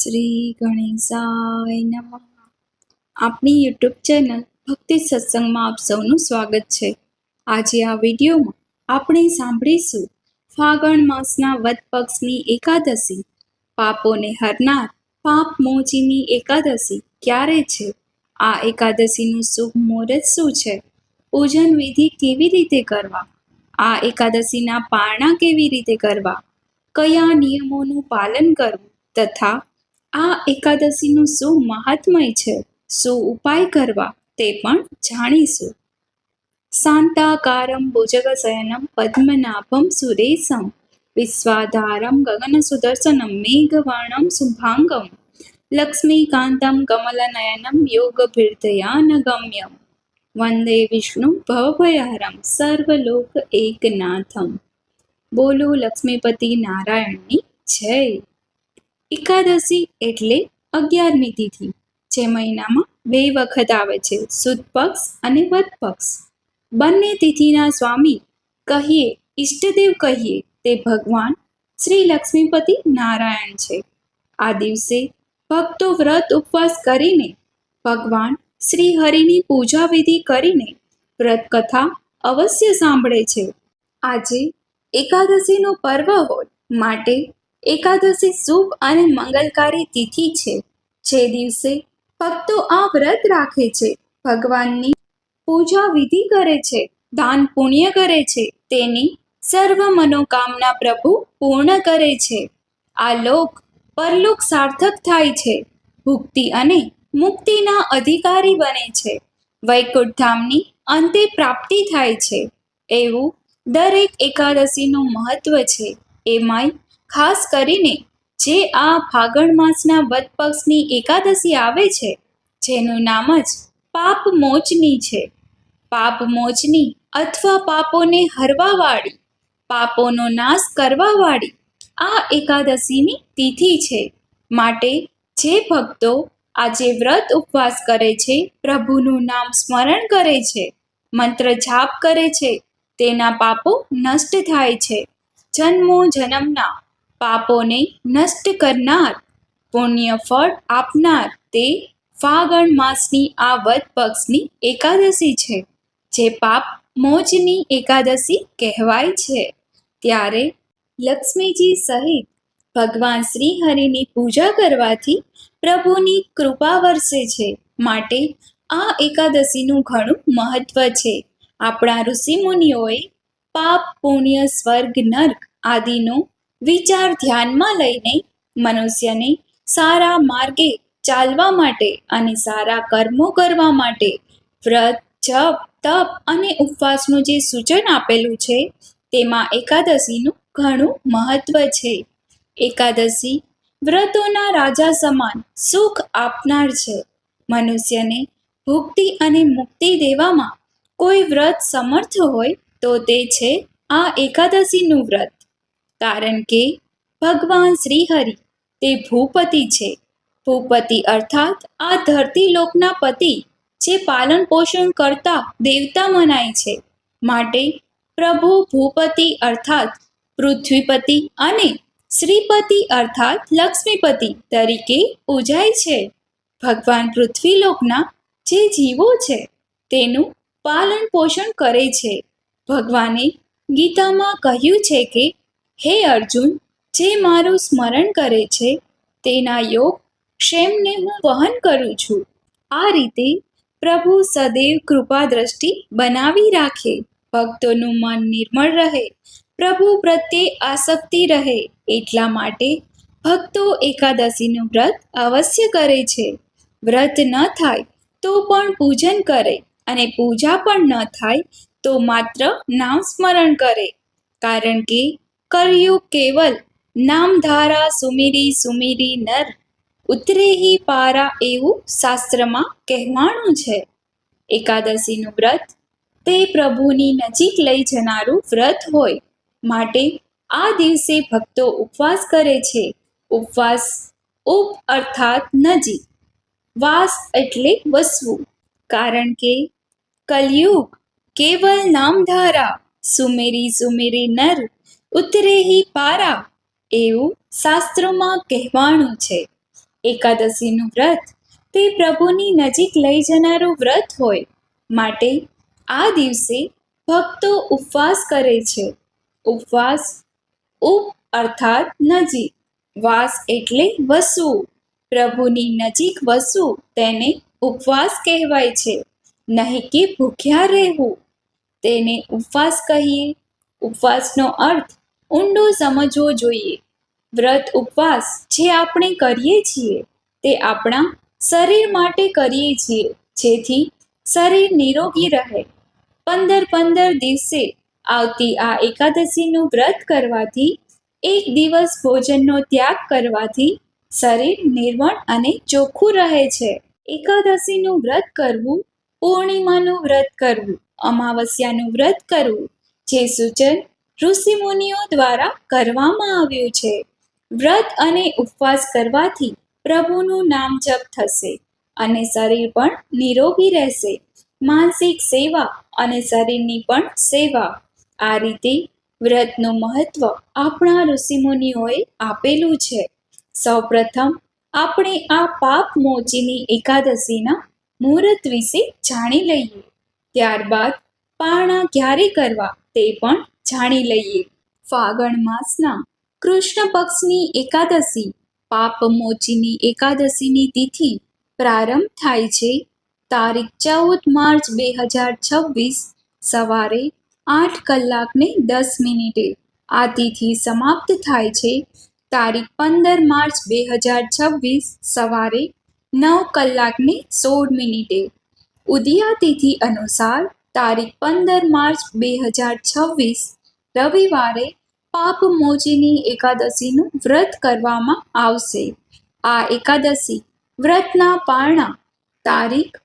શ્રી ગણેશાય નમઃ. આપણી YouTube channel ભક્તિ સત્સંગમાં આપ સૌનું સ્વાગત છે. આજે આ વિડીયોમાં આપણે સાંભળીશું ફાગણ માસના વદ પક્ષની એકાદશી, પાપોને હરનાર પાપ મોચીની એકાદશી ક્યારે છે, આ એકાદશીનું શુભ મુહૂર્ત શું છે, પૂજન વિધિ કેવી રીતે કરવા, આ એકાદશીના પારણા કેવી રીતે કરવા, કયા નિયમોનું પાલન કરવું તથા આ એકાદશીનું શું મહાત્મય છે, શું ઉપાય કરવા તે પણ જાણીશું. શાંતાકારમ ભુજગશયનમ પદ્મનાભમ સુરેશમ વિશ્વાધારમ ગગન સુદર્શનમ મેઘવર્ણમ શુભાંગમ લક્ષ્મીકાંતમ કમલનયનમ યોગભીર્ધયાનગમ્યમ વંદે વિષ્ણુ ભવભયહરમ સર્વલોક એકનાથમ. બોલો લક્ષ્મીપતિ નારાયણની જય. એકાદશી એટલે 11મી તિથિ, જે મહિનામાં 2 વખત આવે છે, સુદ પક્ષ અને વદ પક્ષ. બંને તિથિના સ્વામી કહીએ, ઈષ્ટદેવ કહીએ તે ભગવાન શ્રી લક્ષ્મીપતિ નારાયણ છે. આ દિવસે ભક્તો વ્રત ઉપવાસ કરીને ભગવાન શ્રી હરિની પૂજા વિધિ કરીને વ્રત કથા અવશ્ય સાંભળે છે. આજે એકાદશીનો પર્વ હોય માટે એકાદશી શુભ અને મંગલકારી તિથિ છે. જે દિવસે ભક્તો આ વ્રત રાખે છે, ભગવાનની પૂજા વિધિ કરે છે, દાન પુણ્ય કરે છે, તેની સર્વ મનોકામના પ્રભુ પૂર્ણ કરે છે. આ લોક પરલોક સાર્થક થાય છે, ભુક્તિ અને મુક્તિના અધિકારી બને છે, વૈકુંઠ ધામની અંતે પ્રાપ્તિ થાય છે. એવું દરેક એકાદશીનું મહત્વ છે. એમાંય ખાસ કરીને જે આ ફાગણ માસના વદ પક્ષની એકાદશી આવે છે, જેનું નામ જ પાપ મોચની છે. પાપ મોચની અથવા પાપોને હરવાવાળી, પાપોનો નાશ કરવાવાળી આ એકાદશીની તિથિ છે. માટે જે ભક્તો આજે વ્રત ઉપવાસ કરે છે, પ્રભુનું નામ સ્મરણ કરે છે, મંત્ર જાપ કરે છે, તેના પાપો નષ્ટ થાય છે. જન્મો જન્મના પાપોને નષ્ટ કરનાર, પુણ્ય ફળ આપનાર તે ફાગણ માસની આ વદ પક્ષની એકાદશી છે, જે પાપ મોચની એકાદશી કહેવાય છે. ત્યારે લક્ષ્મીજી સહિત ભગવાન શ્રી હરિની પૂજા કરવાથી પ્રભુની કૃપા વરસે છે. માટે આ એકાદશીનું ઘણું મહત્વ છે. આપણા ઋષિમુનિઓએ પાપ પુણ્ય સ્વર્ગ નર્ક આદિનો વિચાર ધ્યાનમાં લઈને મનુષ્યને સારા માર્ગે ચાલવા માટે અને સારા કર્મો કરવા માટે વ્રત, જપ, તપ અને ઉપવાસનું જે સૂચન આપેલું છે, તેમાં એકાદશીનું ઘણું મહત્વ છે. એકાદશી વ્રતોના રાજા સમાન સુખ આપનાર છે. મનુષ્યને ભુક્તિ અને મુક્તિ દેવામાં કોઈ વ્રત સમર્થ હોય તો તે છે આ એકાદશીનું વ્રત. કારણ કે ભગવાન શ્રી હરિ તે ભૂપતિ છે. ભૂપતિ અર્થાત આ ધરતી લોકના પતિ, જે પાલન પોષણ કરતા દેવતા મનાય છે. માટે પ્રભુ ભૂપતિ અર્થાત પૃથ્વીપતિ અને શ્રીપતિ અર્થાત લક્ષ્મીપતિ તરીકે પૂજાય છે. ભગવાન પૃથ્વીલોકના જે જીવો છે તેનું પાલન પોષણ કરે છે. ભગવાને ગીતામાં કહ્યું છે કે, હે અર્જુન, જે મારું સ્મરણ કરે છે તેના યોગ ક્ષેમને હું વહન કરું છું. આ રીતે પ્રભુ સદૈવ કૃપા દ્રષ્ટિ બનાવી રાખે, ભક્તોનું મન નિર્મળ રહે, પ્રભુ પ્રત્યે આસક્તિ રહે. એટલા માટે ભક્તો એકાદશીનું વ્રત અવશ્ય કરે છે. વ્રત ન થાય તો પણ પૂજન કરે, અને પૂજા પણ ન થાય તો માત્ર નામ સ્મરણ કરે. કારણ કે કળયુગ કેવલ નામધારા સુમિરી સુમિરી નર ઉતરેહી પારા, એવું શાસ્ત્રમાં કહેવાણું છે. એકાદશીનું વ્રત તે પ્રભુની નજીક લઈ જનારું વ્રત હોય. માટે આ દિવસે ભક્તો ઉપવાસ કરે છે. ઉપવાસ ઉપ અર્થાત નજીક, વાસ એટલે વસવું. કારણ કે કલયુગ કેવલ નામધારા સુમેરી સુમેરી નર ઉતરેહી પારા, એવું શાસ્ત્રોમાં કહેવાણું છે. એકાદશીનું વ્રત તે પ્રભુની નજીક લઈ જનારું વ્રત હોય માટે આ દિવસે ભક્તો ઉપવાસ કરે છે. ઉપવાસ ઉપ અર્થાત નજીક, વાસ એટલે વસવું. પ્રભુની નજીક વસવું તેને ઉપવાસ કહેવાય છે, નહીં કે ભૂખ્યા રહેવું. તેને ઉપવાસ કહીએ. ઉપવાસનો અર્થ ઊંડો સમજવો જોઈએ. વ્રત ઉપવાસ જે આપણે કરીએ છીએ તે આપણા શરીર માટે કરીએ છીએ, જેથી શરીર નિરોગી રહે. 15 દિવસે આવતી આ એકાદશીનું વ્રત કરવાથી, એક દિવસ ભોજનનો ત્યાગ કરવાથી શરીર નિર્મળ અને ચોખ્ખું રહે છે. એકાદશીનું વ્રત કરવું, પૂર્ણિમાનું વ્રત કરવું, અમાવસ્યાનું વ્રત કરવું, જે સૂચન ઋષિમુનિઓ દ્વારા કરવામાં આવ્યું છે. વ્રત અને ઉપવાસ કરવાથી પ્રભુનું નામ જપ થશે અને શરીર પણ નિરોગી રહેશે. માનસિક સેવા અને શરીરની પણ સેવા, આ રીતે વ્રતનું મહત્વ આપણા ઋષિમુનિઓએ આપેલું છે. સૌપ્રથમ આપણે આ પાપ મોચીની એકાદશીના મુહૂર્ત વિશે જાણી લઈએ. ત્યારબાદ પારણા ક્યારે કરવા તે પણ જાણી લઈએ. ફાગણ માસના કૃષ્ણ પક્ષની એકાદશી પાપ મોચીની એકાદશીની તિથિ પ્રારંભ થાય છે તારીખ 14 માર્ચ 2026 સવારે 8:10. આ તિથિ સમાપ્ત થાય છે તારીખ 15 માર્ચ 2026 સવારે 9:16. ઉદયા તિથિ અનુસાર તારીખ 15 માર્ચ 2026 રવિવારે પાપ મોચીની એકાદશીનું વ્રત કરવામાં આવશે. આ એકાદશી વ્રતના પારણા તારીખ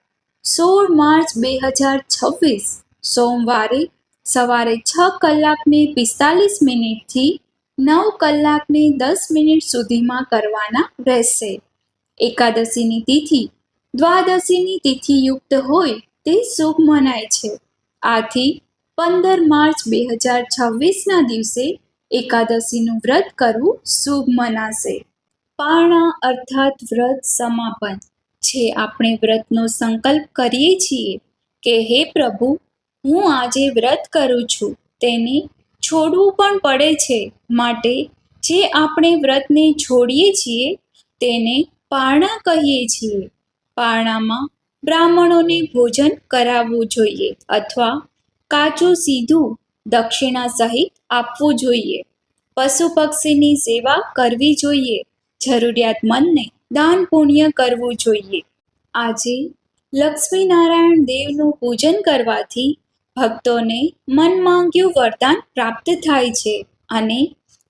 16 માર્ચ 2026 સોમવારે સવારે 6:45 થી 9:10 સુધીમાં કરવાના રહેશે. એકાદશીની તિથિ દ્વાદશીની તિથિયુક્ત હોય તે શુભ મનાય છે. આથી 15 માર્ચ 2026ના દિવસે એકાદશીનું વ્રત કરવું શુભ મનાશે. પારણા અર્થાત વ્રત સમાપન, જે આપણે વ્રતનો સંકલ્પ કરીએ છીએ કે હે પ્રભુ, હું આજે વ્રત કરું છું, તેને છોડવું પણ પડે છે, માટે જે આપણે વ્રતને છોડીએ છીએ તેને પારણા કહીએ છીએ. પારણામાં બ્રાહ્મણોને ભોજન કરાવવું જોઈએ અથવા કાચું સીધું દક્ષિણા સહિત આપવું જોઈએ. પશુ પક્ષીની સેવા કરવી જોઈએ. જરૂરિયાતમંદને દાન પુણ્ય કરવું જોઈએ. આજે લક્ષ્મીનારાયણ દેવનું પૂજન કરવાથી ભક્તોને મન માંગ્યું વરદાન પ્રાપ્ત થાય છે અને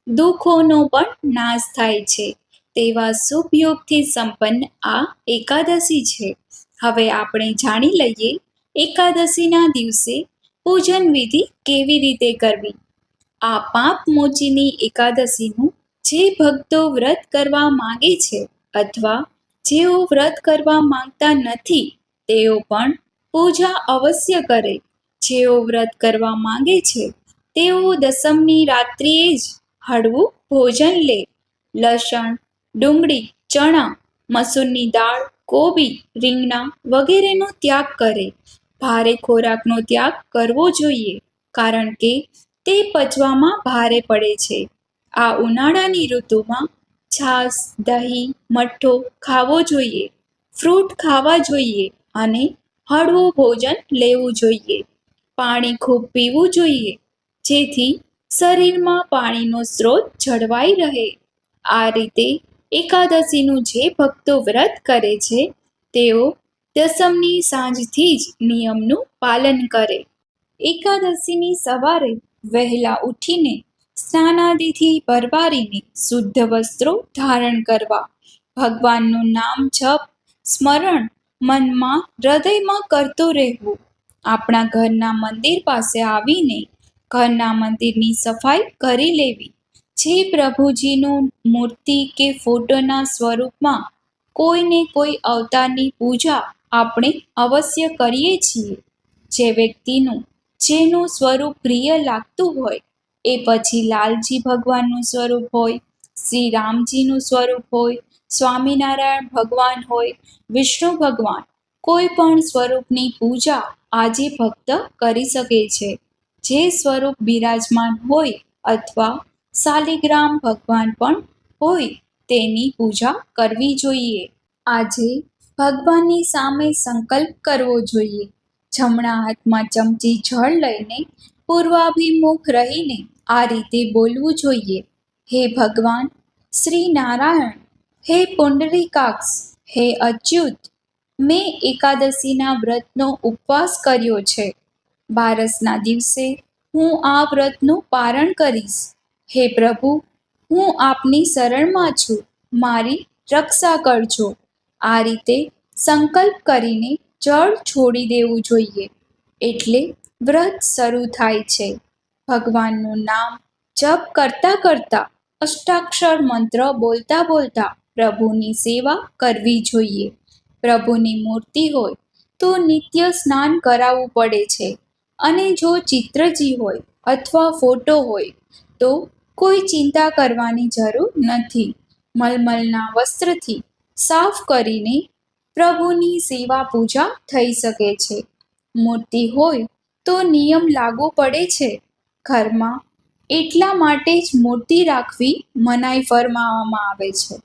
દુઃખોનો પણ નાશ થાય છે. તેવા શુભ યોગથી સંપન્ન આ એકાદશી છે. હવે આપણે જાણી લઈએ એકાદશીના દિવસે પૂજન વિધિ કેવી રીતે કરવી. આ પાપ મોચીની એકાદશીનું જે ભક્તો વ્રત કરવા માંગે છે અથવા જેઓ વ્રત કરવા માંગતા નથી તેઓ પણ પૂજા અવશ્ય કરે. જેઓ વ્રત કરવા માંગે છે તેઓ દસમની રાત્રિએ જ હળવું ભોજન લે. લસણ, ડુંગળી, ચણા, મસૂરની દાળ, કોબી, રીંગણા વગેરેનો ત્યાગ કરે. ભારે ખોરાકનો ત્યાગ કરવો જોઈએ, કારણ કે તે પચવામાં ભારે પડે છે. આ ઉનાળાની ઋતુમાં છાશ, દહીં, મઠ્ઠો ખાવો જોઈએ, ફ્રૂટ ખાવા જોઈએ અને હળવું ભોજન લેવું જોઈએ. પાણી ખૂબ પીવું જોઈએ, જેથી શરીરમાં પાણીનો સ્ત્રોત જળવાઈ રહે. આ રીતે એકાદશીનું જે ભક્તો વ્રત કરે છે તેઓ દસમની સાંજથી જ નિયમનું પાલન કરે. એકાદશીની સવારે વહેલા ઉઠીને સ્નાનાદિથી પરવારીને શુદ્ધ વસ્ત્રો ધારણ કરવા. ભગવાનનું નામ જપ સ્મરણ મનમાં હૃદયમાં કરતો રહેવું. આપણા ઘરના મંદિર પાસે આવીને ઘરના મંદિરની સફાઈ કરી લેવી. જે પ્રભુજીનું મૂર્તિ કે ફોટોના સ્વરૂપમાં કોઈને કોઈ અવતારની પૂજા આપણે અવશ્ય કરીએ છીએ. જે વ્યક્તિનું જેનું સ્વરૂપ પ્રિય લાગતું હોય, એ પછી લાલજી ભગવાનનું સ્વરૂપ હોય, શ્રી રામજીનું સ્વરૂપ હોય સ્વામિનારાયણ ભગવાન હોય, વિષ્ણુ ભગવાન, કોઈ પણ સ્વરૂપની પૂજા આજે ભક્ત કરી શકે છે. જે સ્વરૂપ બિરાજમાન હોય અથવા શાલિગ્રામ ભગવાન પણ હોય તેની પૂજા કરવી જોઈએ. આજે ભગવાનની સામે સંકલ્પ કરવો જોઈએ. જમણા હાથમાં ચમચી જળ લઈને પૂર્વાભિમુખ રહીને આ રીતે બોલવું જોઈએ: હે ભગવાન શ્રી નારાયણ, હે પુંડરીકાક્ષ, હે અચ્યુત, મેં એકાદશીના વ્રતનો ઉપવાસ કર્યો છે. બારસના દિવસે હું આ વ્રતનું પારણ કરીશ. હે પ્રભુ, હું આપની શરણમાં છું, મારી રક્ષા કરજો. આ રીતે સંકલ્પ કરીને જળ છોડી દેવું જોઈએ. એટલે વ્રત શરૂ થાય છે. ભગવાનનું નામ જપ કરતા કરતા, અષ્ટાક્ષર મંત્ર બોલતા બોલતા પ્રભુની સેવા કરવી જોઈએ. પ્રભુની મૂર્તિ હોય તો નિત્ય સ્નાન કરાવવું પડે છે. અને જો ચિત્રજી હોય અથવા ફોટો હોય તો કોઈ ચિંતા કરવાની જરૂર નથી. મલમલના વસ્ત્રથી સાફ કરીને પ્રભુની સેવા પૂજા થઈ શકે છે. મૂર્તિ હોય તો નિયમ લાગુ પડે છે. ઘરમાં એટલા માટે જ મૂર્તિ રાખવી મનાઈ ફરમાવવામાં આવે છે.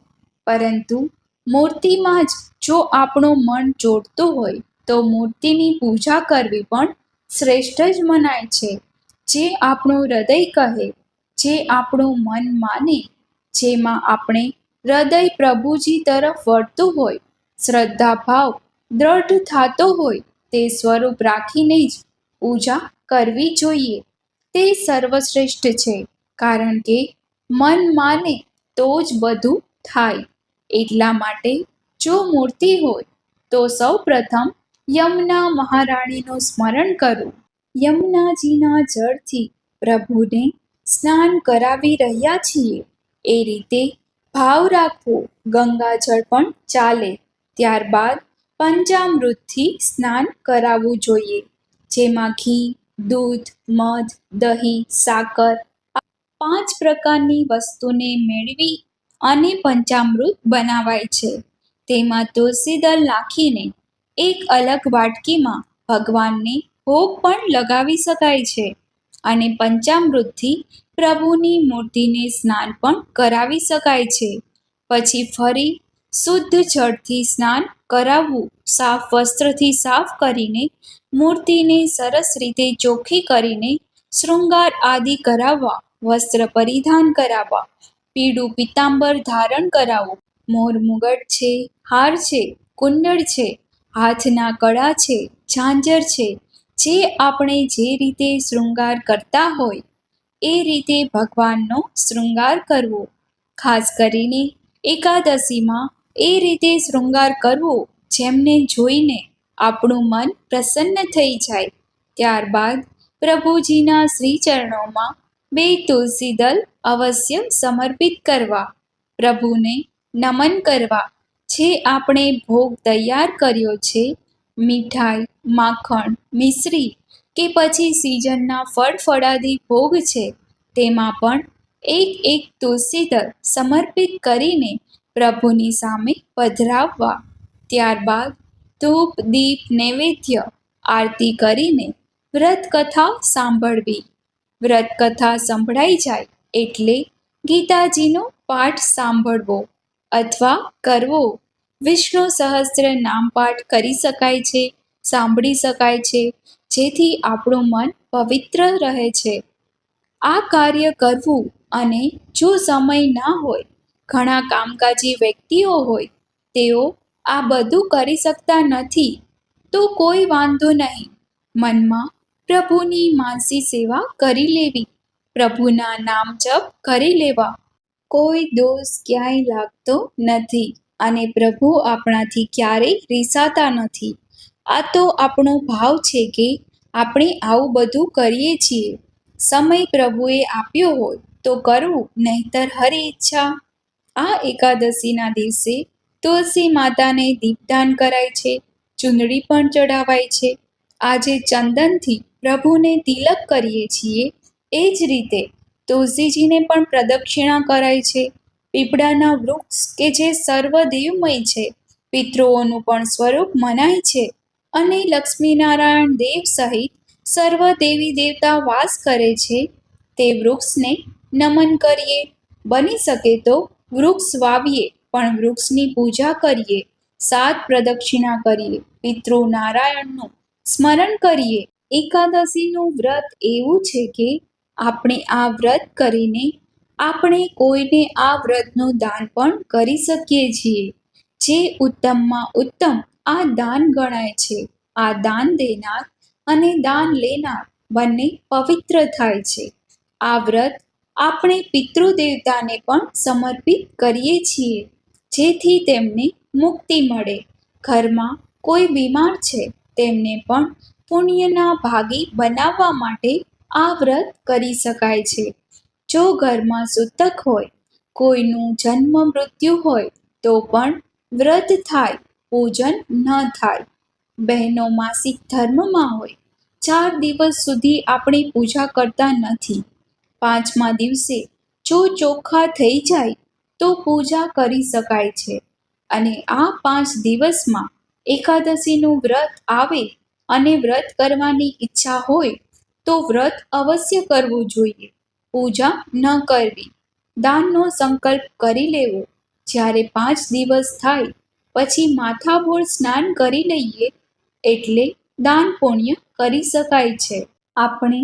પરંતુ મૂર્તિમાં જ જો આપણું મન જોડતું હોય તો મૂર્તિની પૂજા કરવી પણ શ્રેષ્ઠ જ મનાય છે. જે આપણું હૃદય કહે, જે આપણું મન માને, જેમાં આપણે હૃદય પ્રભુજી તરફ વળતું હોય, શ્રદ્ધાભાવ દ્રઢ થતો હોય તે સ્વરૂપ રાખીને જ પૂજા કરવી જોઈએ. તે સર્વશ્રેષ્ઠ છે. કારણ કે મન માને તો જ બધું થાય. એટલા માટે જો મૂર્તિ હોય તો સૌ પ્રથમ યમુના મહારાણીનું સ્મરણ કરવું. યમુનાજીના જળથી પ્રભુને સ્નાન કરાવી રહ્યા છીએ એ રીતે ભાવ રાખવો. ગંગાજળ પણ ચાલે. ત્યારબાદ પંચામૃતથી સ્નાન કરાવવું જોઈએ. જેમાં ઘી, દૂધ, મધ, દહીં, સાકર, 5 પ્રકારની વસ્તુને મેળવી અને પંચામૃત બનાવાય છે. તેમાં તુલસીદળ નાખીને એક અલગ વાટકીમાં ભગવાનને ભોગ પણ લગાવી શકાય છે. અને પંચામૃતથી પ્રભુની મૂર્તિને સ્નાન પણ કરાવી શકાય છે. પછી ફરી શુદ્ધ જળથી સ્નાન કરાવવું. સાફ વસ્ત્રથી સાફ કરીને મૂર્તિને સરસ રીતે ચોખ્ખી કરીને શૃંગાર આદિ કરાવવા. વસ્ત્ર પરિધાન કરાવવા. પીળું પીતાંબર ધારણ કરાવવું. મોર મુગટ છે, હાર છે, કુંડળ છે, હાથના કડા છે, ઝાંઝર છે, જે આપણે જે રીતે શૃંગાર કરતા હોય એ રીતે ભગવાનનો શૃંગાર કરવો. ખાસ કરીને એકાદશીમાં એ રીતે શૃંગાર કરવો જેમને જોઈને આપણું મન પ્રસન્ન થઈ જાય. ત્યારબાદ પ્રભુજીના શ્રીચરણોમાં 2 તુલસીદળ અવશ્ય સમર્પિત કરવા. પ્રભુને નમન કરવા. જે આપણે ભોગ તૈયાર કર્યો છે, મીઠાઈ, માખણ, મિશ્રી કે પછી સિઝનના ફળ ફળાદી ભોગ છે, તેમાં પણ એક તુલસીદળ સમર્પિત કરીને પ્રભુની સામે પધરાવવા. ત્યારબાદ ધૂપ, દીપ, નૈવેદ્ય, આરતી કરીને વ્રતકથા સાંભળવી. વ્રતકથા સંભળાઈ જાય એટલે ગીતાજીનો પાઠ સાંભળવો અથવા કરવો. વિષ્ણુ સહસ્ત્ર નામ પાઠ કરી શકાય છે, સાંભળી શકાય છે, જેથી આપણું મન પવિત્ર રહે છે. આ કાર્ય કરવું. અને જો સમય ના હોય, ઘણા કામકાજી વ્યક્તિઓ હોય, તેઓ આ બધું કરી શકતા નથી, તો કોઈ વાંધો નહીં. મનમાં પ્રભુની માનસી સેવા કરી લેવી. પ્રભુના નામ જપ કરી લેવા. કોઈ દોષ ક્યાંય લાગતો નથી અને પ્રભુ આપણાથી ક્યારેય રીસાતા નથી. આ તો આપણો ભાવ છે કે આપણે આવું બધું કરીએ છીએ. સમય પ્રભુએ આપ્યો હોય તો કરવું, નહીંતર હરી ઈચ્છા. આ એકાદશીના દિવસે તુલસી માતાને દીપદાન કરાય છે, ચૂંદડી પણ ચડાવાય છે. આજે ચંદનથી પ્રભુને તિલક કરીએ છીએ એ જ રીતે તુલસીજીને પણ પ્રદક્ષિણા કરાય છે. પીપળાના વૃક્ષ કે જે સર્વદેવમય છે, પિતૃઓનું પણ સ્વરૂપ મનાય છે અને લક્ષ્મીનારાયણ દેવ સહિત સર્વ દેવી દેવતા વાસ કરે છે, તે વૃક્ષને નમન કરીએ. બની શકે તો વૃક્ષ વાવીએ, પણ વૃક્ષની પૂજા કરીએ, 7 પ્રદક્ષિણા કરીએ, પિતૃ નારાયણનું સ્મરણ કરીએ. એકાદશીનું વ્રત એવું છે કે આપણે આ વ્રત કરીને આપણે કોઈને આ વ્રતનું દાન પણ કરી શકીએ છીએ, જે ઉત્તમમાં ઉત્તમ આ દાન ગણાય છે. આ દાન દેનાર અને દાન લેનાર બંને પવિત્ર થાય છે. આ વ્રત આપણે પિતૃદેવતાને પણ સમર્પિત કરીએ છીએ, જેથી તેમને મુક્તિ મળે. ઘરમાં કોઈ બીમાર છે, તેમને પણ પુણ્યના ભાગી બનાવવા માટે આ વ્રત કરી શકાય છે. જો ઘરમાં સૂતક હોય, કોઈનું જન્મ મૃત્યુ હોય તો પણ વ્રત થાય, પૂજન ન થાય. બહેનો માસિક ધર્મમાં હોય, 4 દિવસ સુધી આપણે પૂજા કરતા નથી. 5મા દિવસે જો ચોખ્ખા થઈ જાય તો પૂજા કરી શકાય છે. અને આ 5 દિવસમાં એકાદશીનું વ્રત આવે અને વ્રત કરવાની ઈચ્છા હોય તો વ્રત અવશ્ય કરવું જોઈએ, પૂજા ન કરવી. દાનનો સંકલ્પ કરી લેવો. જ્યારે 5 દિવસ થાય પછી માથાબોળ સ્નાન કરી લઈએ એટલે દાન પુણ્ય કરી શકાય છે. આપણે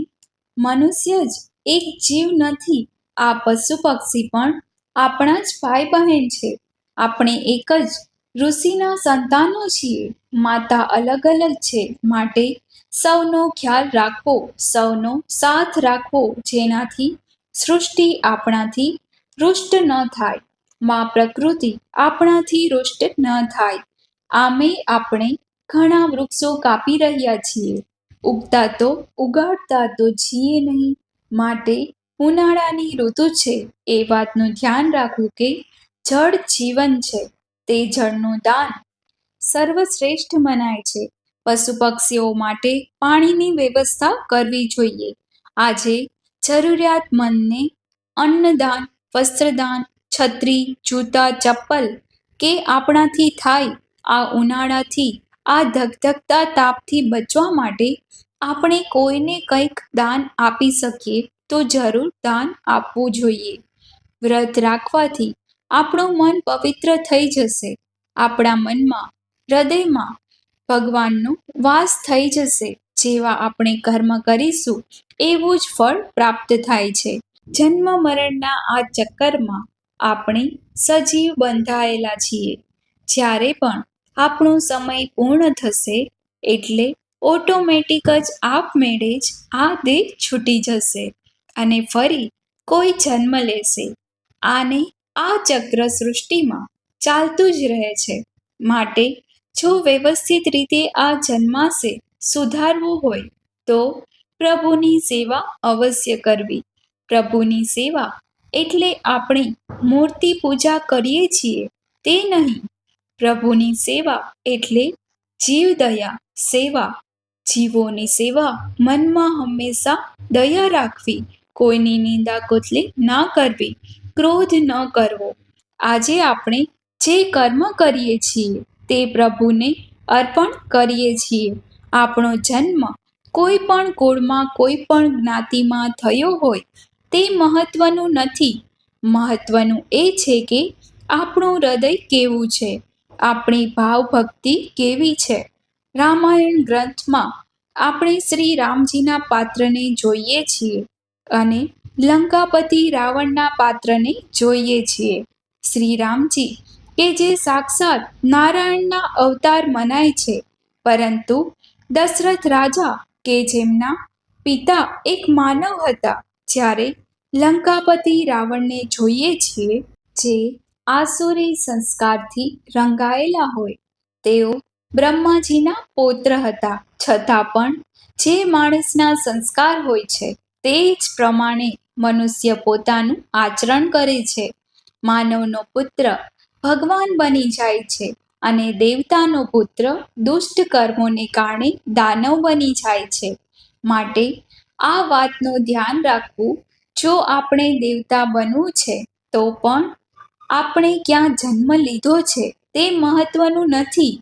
મનુષ્ય જ એક જીવ નથી, આ પશુ પક્ષી પણ આપણા જ ભાઈ બહેન છે. આપણે એક જ ઋષિના સંતાનો છીએ. માતા અલગ અલગ છે, માટે સૌનો ખ્યાલ રાખવો, સૌનો સાથ રાખવો, જેનાથી સૃષ્ટિ આપણાથી રૂષ્ટ ન થાય, માં પ્રકૃતિ આપણાથી રૂષ્ટ ન થાય. આમે આપણે ઘણા વૃક્ષો કાપી રહ્યા છીએ, ઉગતા તો ઉગાડતા તો છીએ નહીં. માટે ઉનાળાની ઋતુ છે એ વાતનું ધ્યાન રાખવું કે જળ જીવન છે, તે જળનું દાન સર્વશ્રેષ્ઠ મનાય છે. પશુ પક્ષીઓ માટે પાણીની વ્યવસ્થા કરવી જોઈએ. આજે જરૂરિયાતમંદને અન્નદાન, વસ્ત્રદાન, છત્રી, જૂતા, ચપ્પલ કે આપણાથી થાય. આ ઉનાળાથી, આ ધગધગતા તાપથી બચવા માટે આપણે કોઈને કંઈક દાન આપી શકીએ તો જરૂર દાન આપવું જોઈએ. વ્રત રાખવાથી આપણું મન પવિત્ર થઈ જશે. આપણા મનમાં, હૃદયમાં ભગવાનનો વાસ થઈ જશે. જેવા આપણે કર્મ કરીશું એવું જ ફળ પ્રાપ્ત થાય છે. જન્મ મરણના આ ચક્કરમાં આપણે સજીવ બંધાયેલા છીએ. જ્યારે પણ આપણો સમય પૂર્ણ થશે એટલે ઓટોમેટિક જ આપમેળે જ આ દેહ છૂટી જશે અને ફરી કોઈ જન્મ લેશે. આને આ ચક્ર સૃષ્ટિમાં ચાલતું જ રહે છે. માટે જો વ્યવસ્થિત રીતે આ જન્માશે સુધારવું હોય તો પ્રભુની સેવા અવશ્ય કરવી. પ્રભુની સેવા એટલે આપણે મૂર્તિ પૂજા કરીએ છીએ તે નહીં. પ્રભુની સેવા એટલે જીવદયા સેવા. જીવોની સેવા મનમાં હંમેશા દયા રાખવી, કોઈની નિંદા કુથલી ના કરવી, ક્રોધ ન કરવો. આજે આપણે જે કર્મ કરીએ છીએ તે પ્રભુને અર્પણ કરીએ છીએ. આપણો જન્મ કોઈ પણ કુળમાં, કોઈ પણ જ્ઞાતિમાં થયો હોય તે મહત્વનું નથી. મહત્વનું એ છે કે આપણું હૃદય કેવું છે, આપણી ભાવભક્તિ કેવી છે. રામાયણ ગ્રંથમાં આપણે શ્રી રામજીના પાત્રને જોઈએ છીએ અને લંકાપતિ રાવણના પાત્રને જોઈએ છીએ. શ્રી રામજી કે જે સાક્ષાત નારાયણના અવતાર મનાય છે, પરંતુ દશરથ રાજા કે જેમના પિતા એક માનવ હતા, જ્યારે લંકાપતિ રાવણને જોઈએ છીએ જે આસુરી સંસ્કારથી રંગાયેલા હોય, તેઓ બ્રહ્માજીના પૌત્ર હતા. છતાં પણ જે માણસના સંસ્કાર હોય છે તે જ પ્રમાણે મનુષ્ય પોતાનું આચરણ કરે છે. માનવનો પુત્ર ભગવાન બની જાય છે અને દેવતાનો પુત્ર દુષ્ટ કર્મોને કારણે દાનવ બની જાય છે. માટે આ વાતનું ધ્યાન રાખવું, જો આપણે દેવતા બનવું છે તો પણ આપણે ક્યાં જન્મ લીધો છે તે મહત્વનું નથી.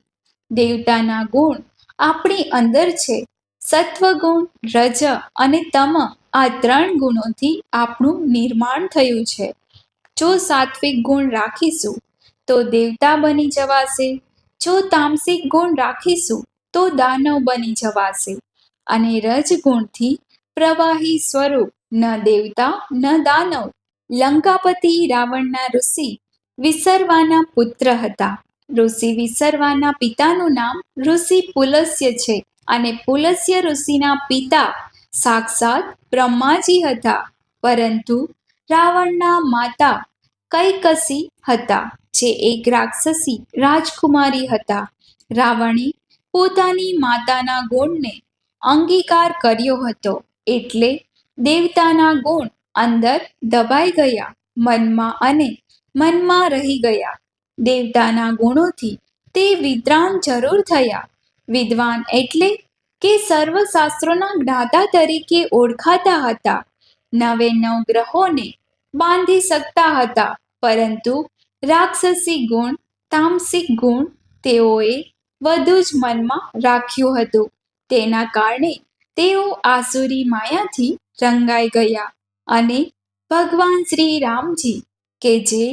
દેવતાના ગુણ આપણી અંદર છે. સત્વગુણ, રજ અને તમ આ 3 ગુણોથી આપણું નિર્માણ થયું છે. જો સાત્વિક ગુણ રાખીશું તો દેવતા બની જવાશે. જો તામસિક ગુણ રાખીશું તો દાનવ બની જવાશે. અને રજગુણથી પ્રવાહી સ્વરૂપ ન દેવતા ન દાનવ. લંકાપતિ રાવણના ઋષિ વિસર્વાના પુત્ર હતા. ઋષિ વિસર્વાના પિતાનું નામ ઋષિ પુલસ્ય છે અને પુલસ્ય ઋષિના પિતા સાક્ષાત બ્રહ્માજી હતા. પરંતુ રાવણના માતા કૈકસી હતા, જે એક રાક્ષસી રાજકુમારી હતા. રાવણે પોતાની માતાના ગુણને અંગીકાર કર્યો હતો, એટલે દેવતાના ગુણ અંદર દબાઈ ગયા, મનમાં રહી ગયા. દેવતાના ગુણોથી તે વિદ્વાન જરૂર થયા. વિદ્વાન એટલે કે સર્વશાસ્ત્રોના જ્ઞાતા તરીકે ઓળખાતા હતા. 9 ગ્રહોને બાંધી શકતા હતા. પરંતુ રાક્ષસી ગુણ, તામસિક ગુણ તેઓએ વધુ જ મનમાં રાખ્યું હતું. તેના કારણે તેઓ આસુરી માયાથી રંગાઈ ગયા અને ભગવાન શ્રી રામજી, કે જે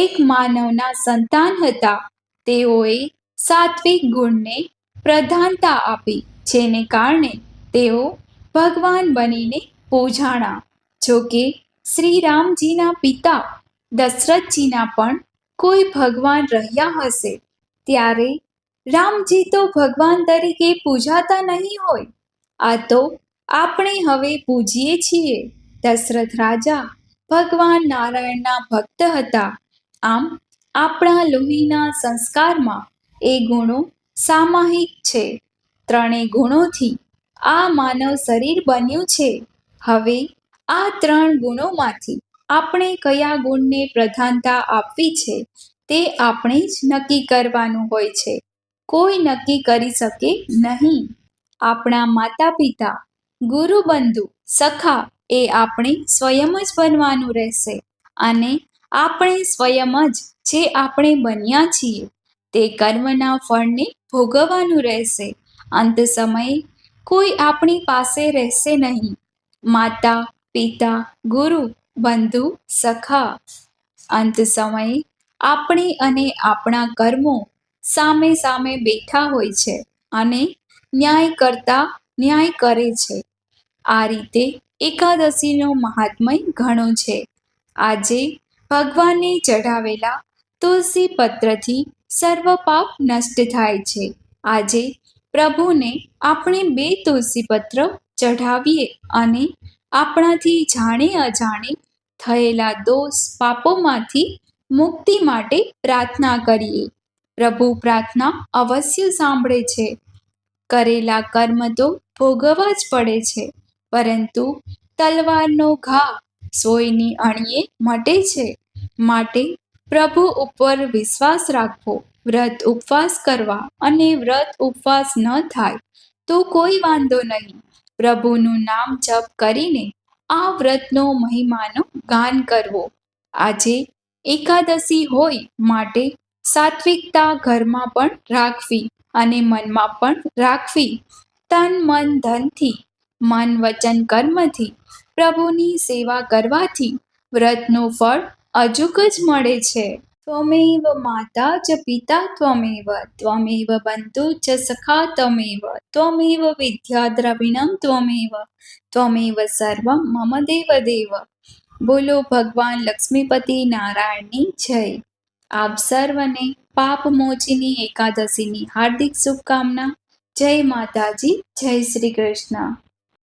એક માનવના સંતાન હતા, તેઓએ સાત્વિક ગુણને પ્રધાનતા આપી, જેને કારણે તેઓ ભગવાન બનીને પૂજાણા. જો કે શ્રી રામજીના પિતા દશરથજીના પણ કોઈ ભગવાન રહ્યા હશે, ત્યારે રામજી તો ભગવાન તરીકે પૂજાતા નહીં હોય. આ તો આપણે હવે પૂજીએ છીએ. દશરથ રાજા ભગવાન નારાયણના ભક્ત હતા. આમ આપણા લોહીના સંસ્કારમાં એ ગુણો સામાહિક છે. 3 ગુણોથી આ માનવ શરીર બન્યું છે. હવે આ 3 ગુણોમાંથી આપણે કયા ગુણને પ્રધાનતા આપવી છે તે આપણે જ નક્કી કરવાનું હોય છે. કોઈ નક્કી કરી શકે નહીં. આપણા માતા પિતા, ગુરુ, બંધુ, સખા એ આપણે સ્વયં જ બનવાનું રહેશે. અને આપણે સ્વયં જ જે આપણે બન્યા છીએ તે કર્મના ફળને ભોગવવાનું રહેશે. અંત સમયે કોઈ આપણી પાસે રહેશે નહીં. માતા પિતા, ગુરુ, બંધુ, સખા. અંત સમયે આપણે અને આપણા કર્મો સામે સામે બેઠા હોય છે અને ન્યાય કરતા ન્યાય કરે છે. આ રીતે એકાદશીનો મહાત્મય ઘણો છે. આજે ભગવાનને ચઢાવેલા તુલસી પત્રથી સર્વ પાપ નષ્ટ થાય છે. આજે પ્રભુને આપણે 2 તુલસી પત્ર ચઢાવીએ અને આપણાથી જાણે અજાણે થયેલા દોષ પાપોમાંથી મુક્તિ માટે પ્રાર્થના કરીએ. પ્રભુ પ્રાર્થના અવશ્ય સાંભળે છે. કરેલા કર્મ તો ભોગવવા જ પડે છે, પરંતુ તલવારનો ઘા સોયની અણીએ મટે છે. માટે પ્રભુ ઉપર વિશ્વાસ રાખવો, વ્રત ઉપવાસ કરવા. અને વ્રત ઉપવાસ ન થાય તો કોઈ વાંધો નહીં. પ્રભુનું નામ જપ કરીને આ વ્રતનો મહિમાનો ગાન કરવો. આજે એકાદશી હોય માટે સાત્વિકતા ઘરમાં પણ રાખવી અને મનમાં પણ રાખવી. તન મન ધનથી, મન વચન કર્મથી પ્રભુની સેવા કરવાથી વ્રતનું ફળ અચૂક જ મળે છે. ત્વમેવ માતા ચ પિતા ત્વમેવ, ત્વમેવ બંધુ ચ સખા ત્વમેવ, ત્વમેવ વિદ્યા દ્રવિણમ ત્વમેવ, ત્વમેવ સર્વમ મમ દેવ દેવ. બોલો ભગવાન લક્ષ્મીપતિ નારાયણની જય. આપ સર્વને પાપમોચીની એકાદશીની હાર્દિક શુભકામના. જય માતાજી, જય શ્રી કૃષ્ણ.